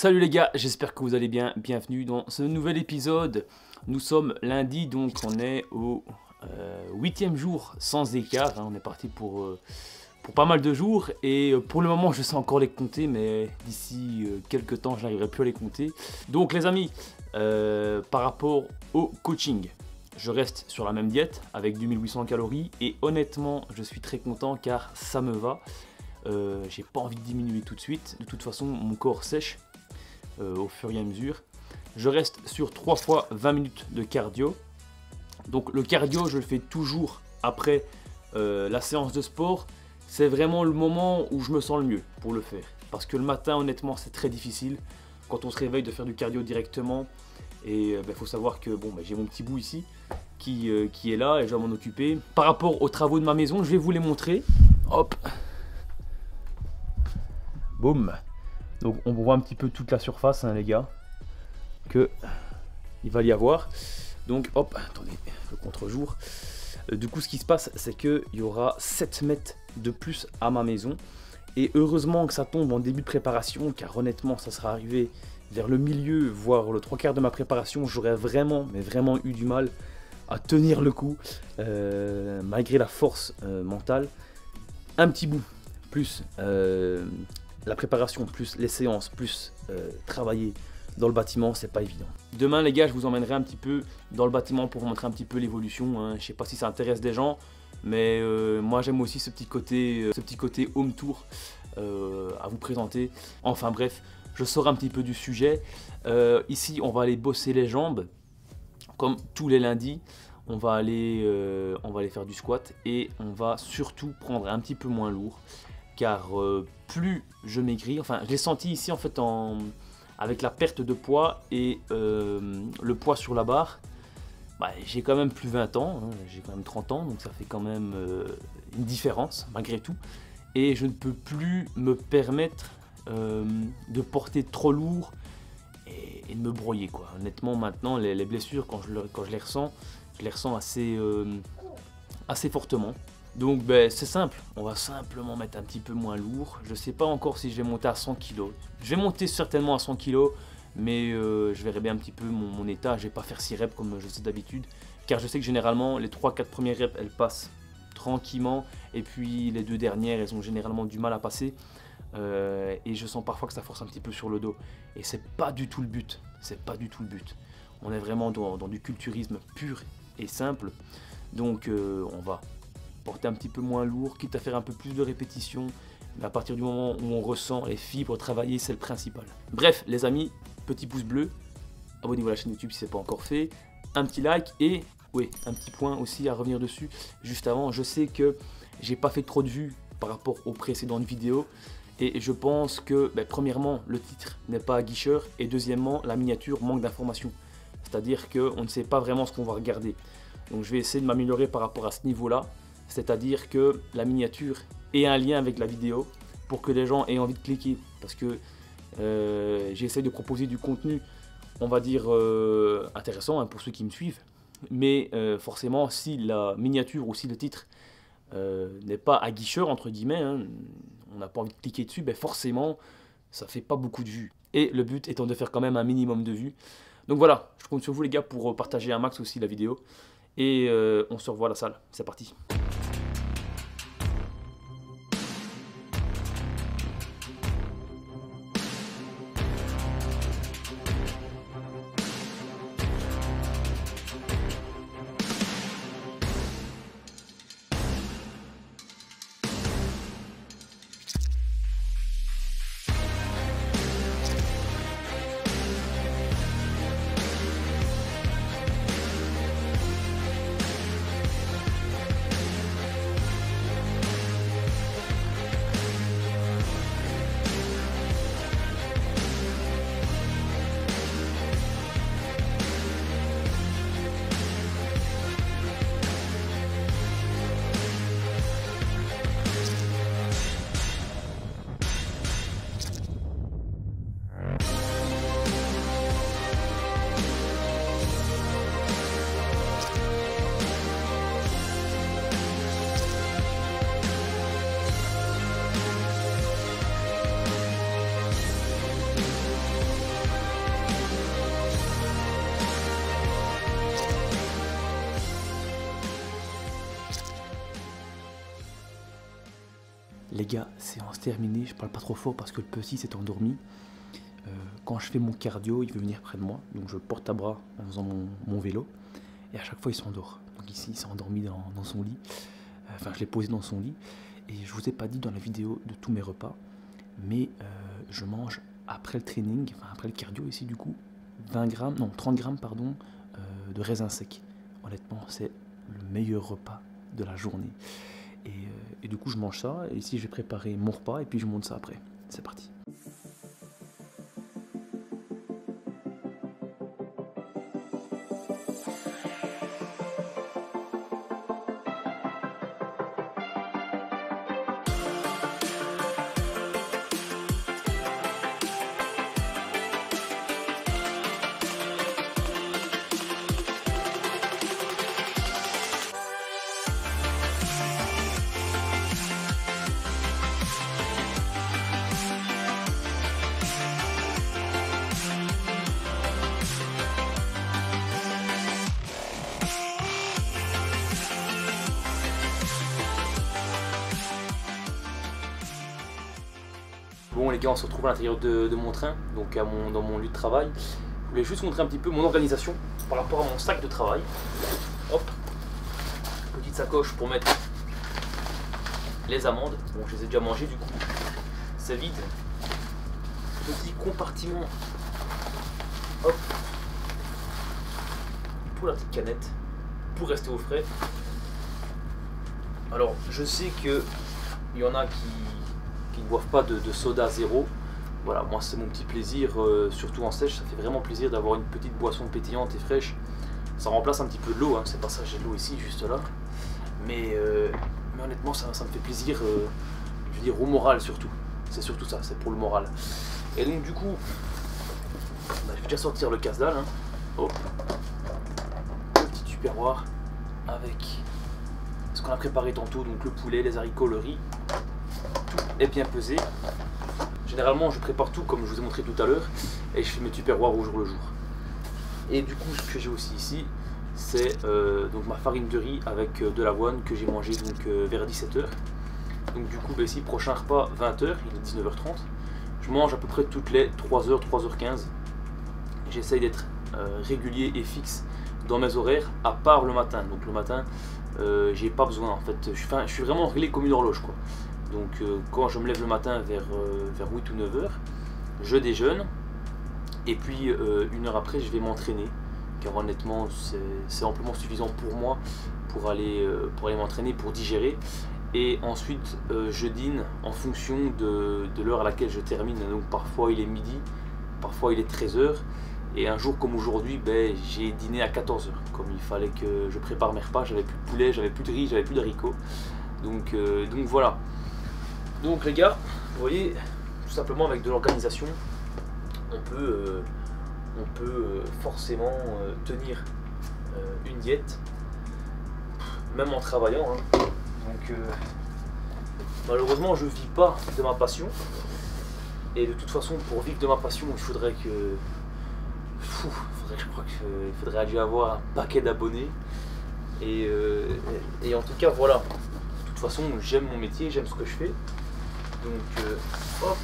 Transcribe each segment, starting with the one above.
Salut les gars, j'espère que vous allez bien, bienvenue dans ce nouvel épisode. Nous sommes lundi, donc on est au 8e jour sans écart, hein. On est parti pour pas mal de jours et pour le moment je sais encore les compter, mais d'ici quelques temps je n'arriverai plus à les compter. Donc les amis, par rapport au coaching, je reste sur la même diète avec du 1800 calories et honnêtement je suis très content car ça me va. J'ai pas envie de diminuer tout de suite, de toute façon mon corps sèche au fur et à mesure. Je reste sur 3 fois 20 minutes de cardio. Donc le cardio je le fais toujours après la séance de sport. C'est vraiment le moment où je me sens le mieux pour le faire. Parce que le matin honnêtement c'est très difficile quand on se réveille de faire du cardio directement. Et faut savoir que bon, j'ai mon petit bout ici qui est là et je dois m'en occuper. Par rapport aux travaux de ma maison, je vais vous les montrer. Hop. Boum. Donc on voit un petit peu toute la surface, hein, les gars, que il va y avoir. Donc hop, attendez, le contre-jour. Du coup ce qui se passe c'est qu'il y aura 7 mètres de plus à ma maison. Et heureusement que ça tombe en début de préparation, car honnêtement ça sera arrivé vers le milieu, voire le 3/4 de ma préparation. J'aurais vraiment, mais vraiment eu du mal à tenir le coup, malgré la force mentale. Un petit bout, plus la préparation, plus les séances, plus travailler dans le bâtiment, c'est pas évident. Demain les gars, je vous emmènerai un petit peu dans le bâtiment pour vous montrer un petit peu l'évolution, hein. Je sais pas si ça intéresse des gens, mais moi j'aime aussi ce petit côté home tour à vous présenter. Enfin bref, je sors un petit peu du sujet. Ici on va aller bosser les jambes, comme tous les lundis. On va aller faire du squat et on va surtout prendre un petit peu moins lourd. Car plus je maigris, enfin je l'ai senti ici en fait avec la perte de poids et le poids sur la barre, j'ai quand même plus 20 ans, hein, j'ai quand même 30 ans, donc ça fait quand même une différence malgré tout. Et je ne peux plus me permettre de porter trop lourd et de me broyer, quoi. Honnêtement maintenant les blessures quand je les ressens, assez fortement. Donc c'est simple, on va simplement mettre un petit peu moins lourd. Je sais pas encore si je vais monter à 100 kg. Je vais monter certainement à 100 kg, mais je verrai bien un petit peu mon état. Je vais pas faire 6 reps comme je sais d'habitude, car je sais que généralement les 3-4 premières reps elles passent tranquillement, et puis les 2 dernières elles ont généralement du mal à passer. Et je sens parfois que ça force un petit peu sur le dos. Et c'est pas du tout le but, c'est pas du tout le but. On est vraiment dans du culturisme pur et simple. Donc on va porter un petit peu moins lourd, quitte à faire un peu plus de répétitions, mais à partir du moment où on ressent les fibres travailler, c'est le principal. Bref les amis, petit pouce bleu, abonnez-vous à la chaîne YouTube si ce n'est pas encore fait, un petit like et oui, un petit point aussi à revenir dessus juste avant. Je sais que j'ai pas fait trop de vues par rapport aux précédentes vidéos et je pense que premièrement le titre n'est pas aguicheur et deuxièmement la miniature manque d'informations, c'est-à-dire qu'on ne sait pas vraiment ce qu'on va regarder. Donc je vais essayer de m'améliorer par rapport à ce niveau-là. C'est-à-dire que la miniature ait un lien avec la vidéo pour que les gens aient envie de cliquer. Parce que j'essaie de proposer du contenu, on va dire, intéressant, hein, pour ceux qui me suivent. Mais forcément, si la miniature ou si le titre n'est pas aguicheur, entre guillemets, hein, on n'a pas envie de cliquer dessus, forcément, ça fait pas beaucoup de vues. Et le but étant de faire quand même un minimum de vues. Donc voilà, je compte sur vous les gars pour partager un max aussi la vidéo. Et on se revoit à la salle, c'est parti. Les gars, séance terminée, je parle pas trop fort parce que le petit s'est endormi. Quand je fais mon cardio, il veut venir près de moi, donc je le porte à bras en faisant mon vélo, et à chaque fois il s'endort. Donc ici il s'est endormi dans son lit, enfin je l'ai posé dans son lit, et je vous ai pas dit dans la vidéo de tous mes repas, mais je mange après le training, enfin après le cardio ici du coup, 30 grammes pardon, de raisins secs. Honnêtement c'est le meilleur repas de la journée. Et du coup je mange ça, et ici je vais préparer mon repas et puis je monte ça après. C'est parti. Bon les gars, on se retrouve à l'intérieur de mon train, donc dans mon lieu de travail. Je voulais juste montrer un petit peu mon organisation par rapport à mon sac de travail. Hop, petite sacoche pour mettre les amandes. Bon, je les ai déjà mangées du coup. C'est vide. Petit compartiment. Hop. Pour la petite canette, pour rester au frais. Alors, je sais que il y en a qui ne boivent pas de soda zéro. Voilà, moi c'est mon petit plaisir, surtout en sèche, ça fait vraiment plaisir d'avoir une petite boisson pétillante et fraîche. Ça remplace un petit peu de l'eau, hein. C'est pas ça, j'ai de l'eau ici, juste là. Mais honnêtement, ça me fait plaisir, je veux dire, au moral surtout. C'est surtout ça, c'est pour le moral. Et donc du coup, je vais déjà sortir le casse-dalle. Hein. Hop. Le petit tupperware avec ce qu'on a préparé tantôt, donc le poulet, les haricots, le riz. Est bien pesé. Généralement je prépare tout comme je vous ai montré tout à l'heure et je fais mes tupperwares au jour le jour. Et du coup ce que j'ai aussi ici c'est donc ma farine de riz avec de l'avoine que j'ai mangé donc vers 17 h. Donc du coup ici prochain repas 20 h, il est 19 h 30. Je mange à peu près toutes les 3 h, 3 h 15. J'essaye d'être régulier et fixe dans mes horaires à part le matin. Donc le matin j'ai pas besoin en fait, je suis vraiment réglé comme une horloge quoi. Donc quand je me lève le matin vers 8 ou 9 h, je déjeune et puis une heure après je vais m'entraîner car honnêtement c'est amplement suffisant pour moi pour aller m'entraîner, pour digérer. Et ensuite je dîne en fonction de l'heure à laquelle je termine. Donc parfois il est midi, parfois il est 13 h. Et un jour comme aujourd'hui, ben, j'ai dîné à 14 h. Comme il fallait que je prépare mes repas, j'avais plus de poulet, j'avais plus de riz, j'avais plus d'haricots. Donc voilà. Donc les gars, vous voyez, tout simplement avec de l'organisation, on peut forcément tenir une diète, même en travaillant. Hein. Donc malheureusement, je ne vis pas de ma passion. Et de toute façon, pour vivre de ma passion, il faudrait que... je crois qu'il faudrait déjà avoir un paquet d'abonnés. Et en tout cas, voilà. De toute façon, j'aime mon métier, j'aime ce que je fais. Donc, hop.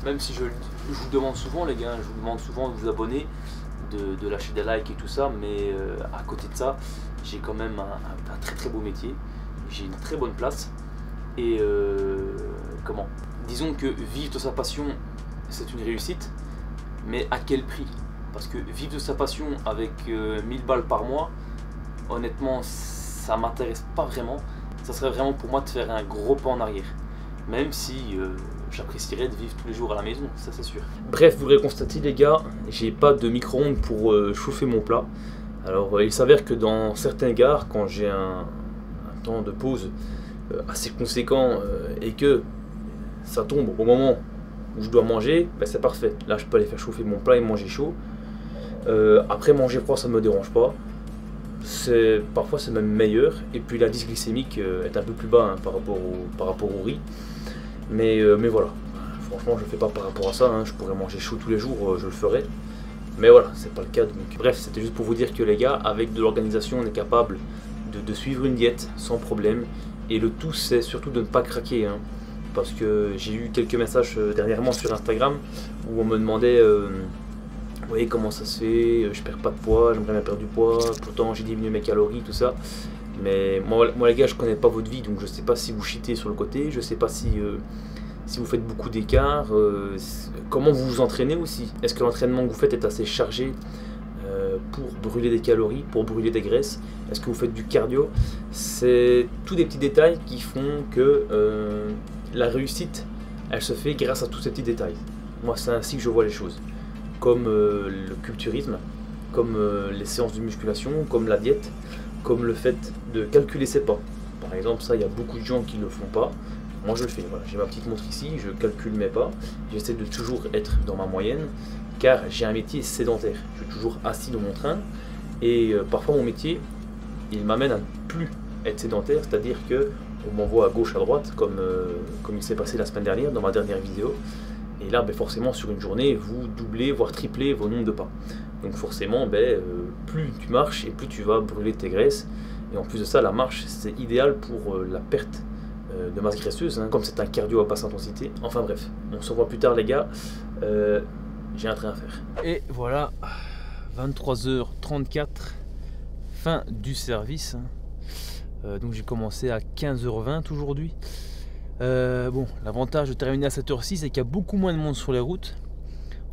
Même si je vous demande souvent, les gars, je vous demande souvent de vous abonner, de lâcher des likes et tout ça. Mais à côté de ça, j'ai quand même un très très beau métier. J'ai une très bonne place. Et comment ? Disons que vivre de sa passion, c'est une réussite. Mais à quel prix ? Parce que vivre de sa passion avec 1000 balles par mois, honnêtement, ça m'intéresse pas vraiment. Ça serait vraiment pour moi de faire un gros pas en arrière. Même si j'apprécierais de vivre tous les jours à la maison, ça c'est sûr. Bref, vous l'aurez constaté les gars, j'ai pas de micro-ondes pour chauffer mon plat. Alors il s'avère que dans certains gares, quand j'ai un temps de pause assez conséquent et que ça tombe au moment où je dois manger, ben c'est parfait. Là je peux aller faire chauffer mon plat et manger chaud. Après manger froid ça me dérange pas. Parfois c'est même meilleur. Et puis l'indice glycémique est un peu plus bas hein, par rapport au riz. Mais voilà, franchement je ne fais pas par rapport à ça. Hein. Je pourrais manger chaud tous les jours, je le ferais. Mais voilà, c'est pas le cas. Donc, bref, c'était juste pour vous dire que les gars, avec de l'organisation, on est capable de suivre une diète sans problème. Et le tout c'est surtout de ne pas craquer. Hein. parce que j'ai eu quelques messages dernièrement sur Instagram où on me demandait oui, comment ça se fait, je perds pas de poids, j'aimerais bien perdre du poids, pourtant j'ai diminué mes calories, tout ça. Mais moi les gars, je connais pas votre vie, donc je sais pas si vous cheatez sur le côté, je sais pas si vous faites beaucoup d'écart, comment vous vous entraînez aussi. Est-ce que l'entraînement que vous faites est assez chargé pour brûler des calories, pour brûler des graisses? Est-ce que vous faites du cardio? C'est tous des petits détails qui font que la réussite, elle se fait grâce à tous ces petits détails. Moi, c'est ainsi que je vois les choses. Comme le culturisme, comme les séances de musculation, comme la diète, comme le fait de calculer ses pas. Par exemple, ça, il y a beaucoup de gens qui ne le font pas. Moi, je le fais. Voilà. J'ai ma petite montre ici, je calcule mes pas. J'essaie de toujours être dans ma moyenne, car j'ai un métier sédentaire. Je suis toujours assis dans mon train. Et parfois, mon métier, il m'amène à ne plus être sédentaire, c'est-à-dire que on m'envoie à gauche, à droite, comme il s'est passé la semaine dernière, dans ma dernière vidéo. Et là, forcément, sur une journée, vous doublez, voire triplez vos nombres de pas. Donc forcément, plus tu marches et plus tu vas brûler tes graisses. Et en plus de ça, la marche, c'est idéal pour la perte de masse graisseuse, hein, comme c'est un cardio à basse intensité. Enfin bref, on se revoit plus tard les gars. J'ai un train à faire. Et voilà, 23h34, fin du service. Donc j'ai commencé à 15h20 aujourd'hui. Bon, l'avantage de terminer à cette heure-ci, c'est qu'il y a beaucoup moins de monde sur les routes.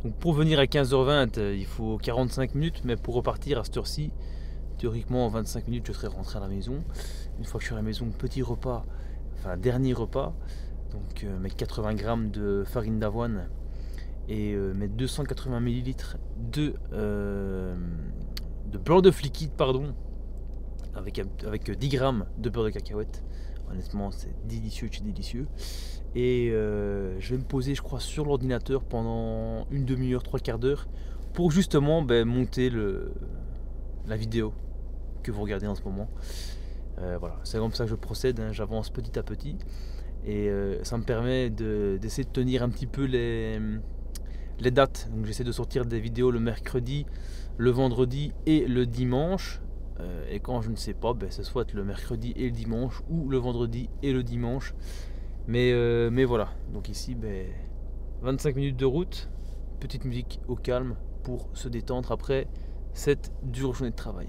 Donc pour venir à 15h20, il faut 45 minutes, mais pour repartir à cette heure-ci, théoriquement en 25 minutes, je serai rentré à la maison. Une fois que je suis à la maison, petit repas, enfin dernier repas, donc mes 80 grammes de farine d'avoine et mes 280 ml de beurre d'œuf liquide, pardon, avec 10 grammes de beurre de cacahuète. Honnêtement, c'est délicieux, c'est délicieux. Et je vais me poser, je crois, sur l'ordinateur pendant une demi-heure, trois quarts d'heure pour justement monter la vidéo que vous regardez en ce moment. Voilà, c'est comme ça que je procède, hein. J'avance petit à petit et ça me permet d'essayer de tenir un petit peu les dates. Donc j'essaie de sortir des vidéos le mercredi, le vendredi et le dimanche. Et quand je ne sais pas, c'est soit le mercredi et le dimanche ou le vendredi et le dimanche. Mais voilà, donc ici 25 minutes de route, petite musique au calme pour se détendre après cette dure journée de travail.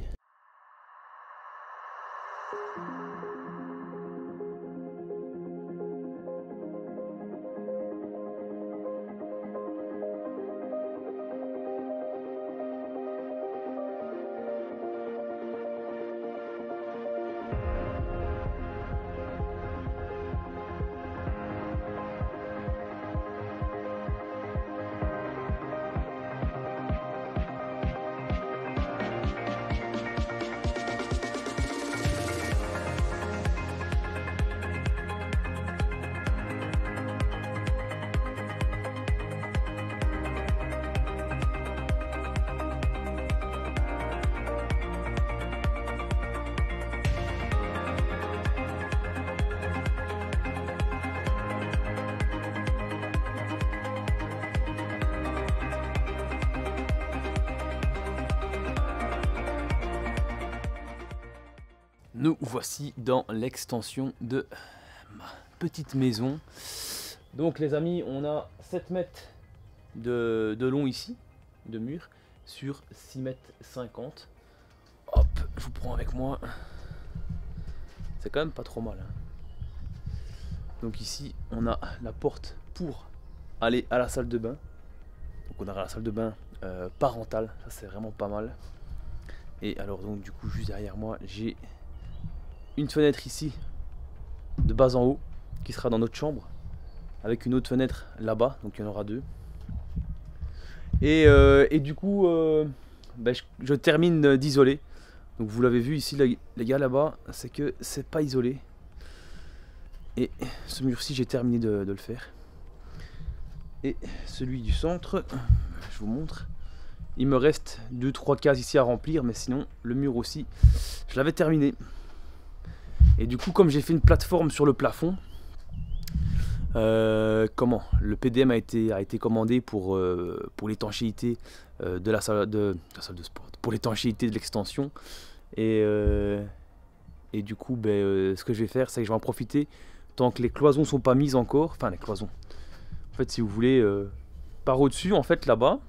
Nous voici dans l'extension de ma petite maison. Donc les amis, on a 7 mètres de long ici, de mur, sur 6 mètres 50. Hop, je vous prends avec moi. C'est quand même pas trop mal, hein. Donc ici, on a la porte pour aller à la salle de bain. Donc on aura la salle de bain parentale, ça c'est vraiment pas mal. Et alors donc du coup, juste derrière moi, j'ai une fenêtre ici de bas en haut qui sera dans notre chambre avec une autre fenêtre là-bas, donc il y en aura deux. Et du coup je termine d'isoler. Donc vous l'avez vu ici les gars, là-bas, c'est que c'est pas isolé. Et ce mur-ci, j'ai terminé de le faire. Et celui du centre, je vous montre, il me reste 2-3 cases ici à remplir, mais sinon le mur aussi je l'avais terminé. Et du coup, comme j'ai fait une plateforme sur le plafond, le PDM a été commandé pour l'étanchéité de la salle de sport, pour l'étanchéité de l'extension. Et du coup, ce que je vais faire, c'est que je vais en profiter tant que les cloisons sont pas mises encore. Enfin, les cloisons. En fait, si vous voulez, par au-dessus, en fait, là-bas,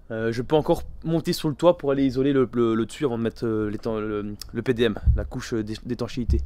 je peux encore monter sur le toit pour aller isoler le dessus avant de mettre le PDM, la couche d'étanchéité.